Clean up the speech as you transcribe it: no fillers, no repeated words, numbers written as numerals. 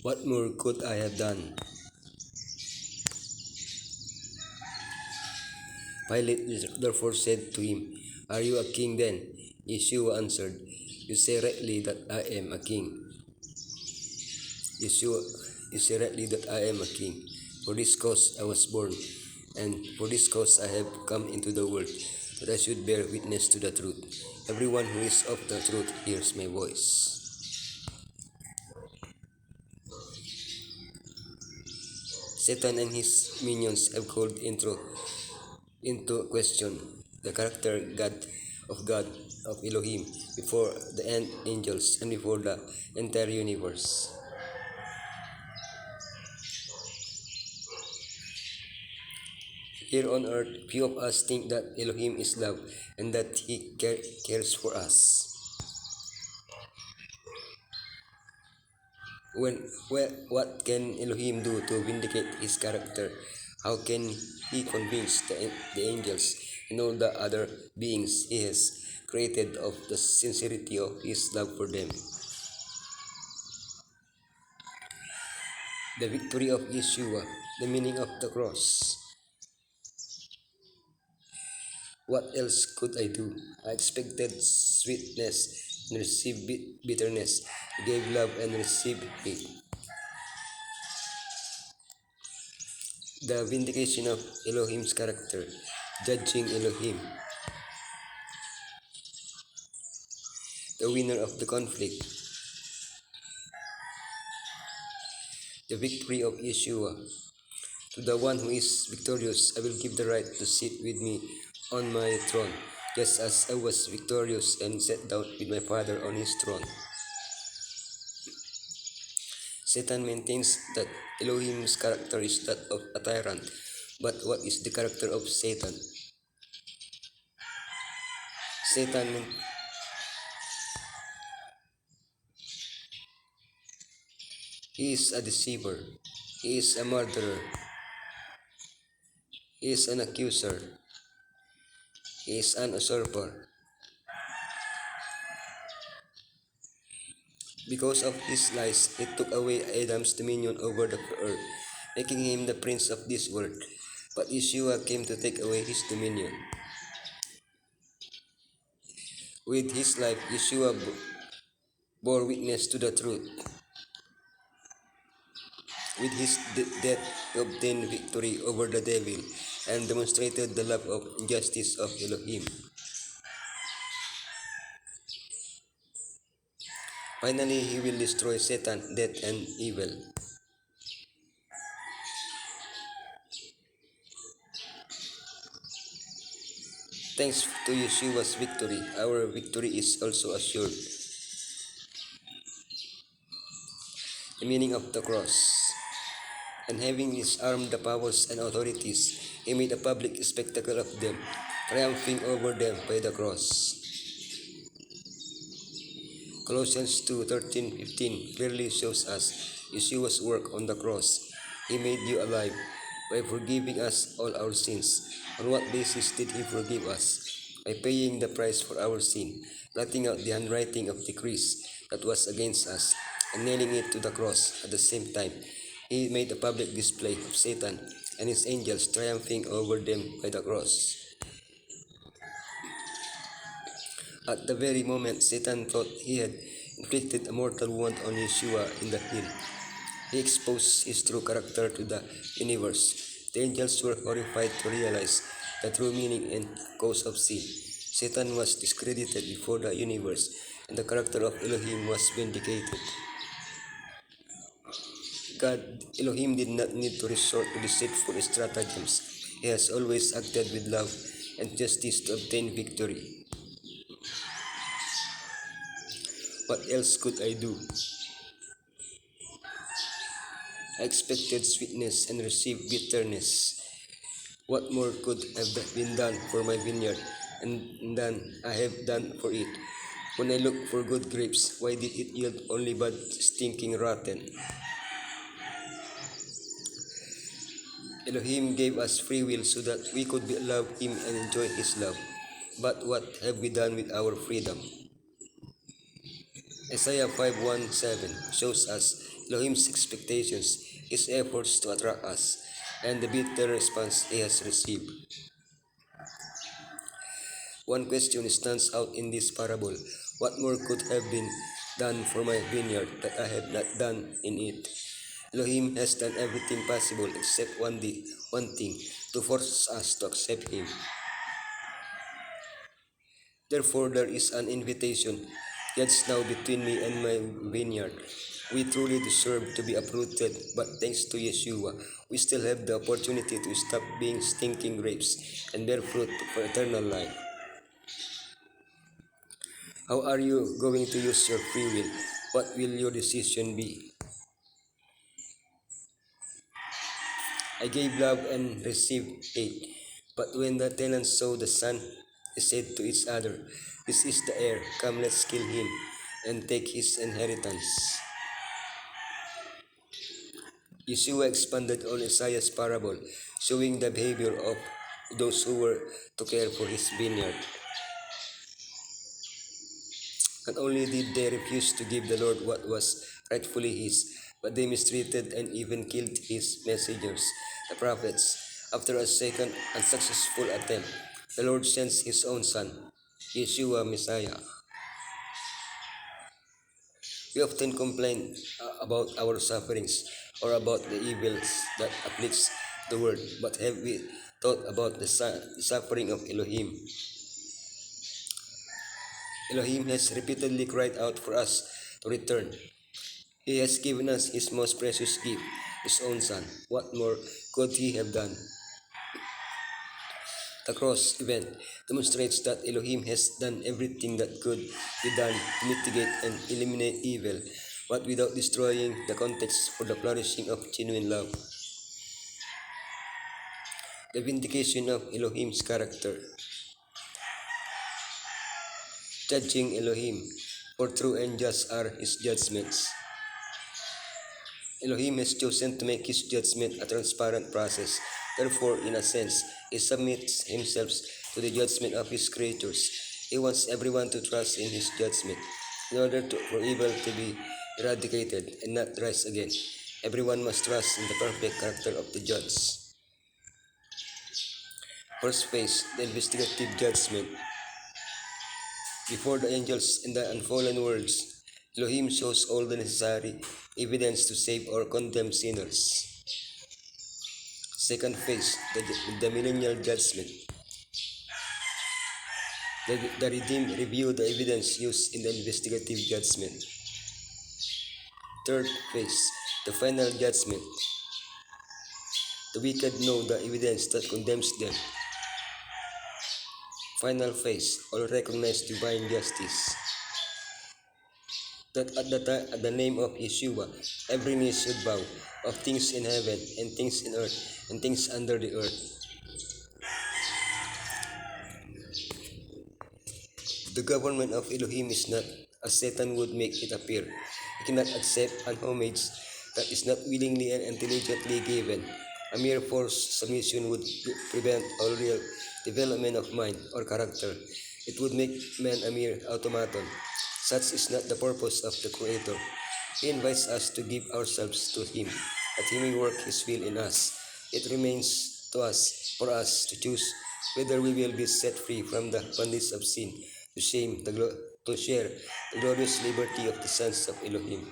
What more could I have done? Pilate therefore said to him, Are you a king then? Yeshua answered, You say rightly that I am a king. Yeshua, you say rightly that I am a king. For this cause I was born, and for this cause I have come into the world, that I should bear witness to the truth. Everyone who is of the truth hears my voice. Satan and his minions have called into question the character God of Elohim before the angels and before the entire universe. Here on earth, few of us think that Elohim is love and that he cares for us. What can Elohim do to vindicate his character? How can he convince the angels and all the other beings he has created of the sincerity of his love for them? The victory of Yeshua, the meaning of the cross. What else could I do? I expected sweetness and received bitterness, gave love and received hate. The vindication of Elohim's character, judging Elohim, the winner of the conflict, the victory of Yeshua. To the one who is victorious, I will give the right to sit with me on my throne, just as I was victorious and sat down with my Father on his throne. Satan maintains that Elohim's character is that of a tyrant, but what is the character of Satan? Satan, he is a deceiver, he is a murderer, he is an accuser, he is an usurper. Because of his lies, he took away Adam's dominion over the earth, making him the prince of this world. But Yeshua came to take away his dominion. With his life, Yeshua bore witness to the truth. With his death, he obtained victory over the devil and demonstrated the love of justice of Elohim. Finally, he will destroy Satan, death, and evil. Thanks to Yeshua's victory, our victory is also assured. The meaning of the cross. And having disarmed the powers and authorities, he made a public spectacle of them, triumphing over them by the cross. Colossians 2:13-15 clearly shows us Yeshua's work on the cross. He made you alive by forgiving us all our sins. On what basis did he forgive us? By paying the price for our sin, blotting out the handwriting of decrees that was against us, and nailing it to the cross. At the same time, he made a public display of Satan and his angels triumphing over them by the cross. At the very moment Satan thought he had inflicted a mortal wound on Yeshua in the hill, he exposed his true character to the universe. The angels were horrified to realize the true meaning and cause of sin. Satan was discredited before the universe, and the character of Elohim was vindicated. God, Elohim did not need to resort to deceitful stratagems. He has always acted with love and justice to obtain victory. What else could I do? I expected sweetness and received bitterness. What more could have been done for my vineyard and done I have done for it? When I looked for good grapes, why did it yield only bad, stinking, rotten? Elohim gave us free will so that we could love him and enjoy his love. But what have we done with our freedom? Isaiah 5:1-7 shows us Elohim's expectations, his efforts to attract us, and the bitter response he has received. One question stands out in this parable. What more could have been done for my vineyard that I have not done in it? Elohim has done everything possible except one thing, to force us to accept him. Therefore, there is an invitation. Judge now between me and my vineyard. We truly deserve to be uprooted, but thanks to Yeshua, we still have the opportunity to stop being stinking grapes and bear fruit for eternal life. How are you going to use your free will? What will your decision be? I gave love and received hate. But when the tenants saw the son, they said to each other, "This is the heir, come let's kill him and take his inheritance." Yeshua expanded on Isaiah's parable, showing the behavior of those who were to care for his vineyard. Not only did they refuse to give the Lord what was rightfully his, but they mistreated and even killed his messengers, the prophets. After a second unsuccessful attempt, the Lord sends his own son, Yeshua Messiah. We often complain about our sufferings or about the evils that afflicts the world, but have we thought about the suffering of Elohim? Elohim has repeatedly cried out for us to return. He has given us his most precious gift, his own son. What more could he have done? The cross event demonstrates that Elohim has done everything that could be done to mitigate and eliminate evil, but without destroying the context for the flourishing of genuine love. The vindication of Elohim's character. Judging Elohim, for true and just are his judgments. Elohim has chosen to make his judgment a transparent process. Therefore, in a sense, he submits himself to the judgment of his creatures. He wants everyone to trust in his judgment in order for evil to be eradicated and not rise again. Everyone must trust in the perfect character of the judge. First phase, the investigative judgment. Before the angels and the unfallen worlds, Elohim shows all the necessary evidence to save or condemn sinners. Second phase, the millennial judgment. The redeemed review the evidence used in the investigative judgment. Third phase, the final judgment. The wicked know the evidence that condemns them. Final phase, all recognize divine justice. That at the name of Yeshua, every knee should bow, of things in heaven and things in earth and things under the earth. The government of Elohim is not as Satan would make it appear. He cannot accept an homage that is not willingly and intelligently given. A mere forced submission would prevent all real development of mind or character. It would make man a mere automaton. Such is not the purpose of the Creator. He invites us to give ourselves to Him, that He may work His will in us. It remains for us to choose whether we will be set free from the bondage of sin, to share the glorious liberty of the sons of Elohim.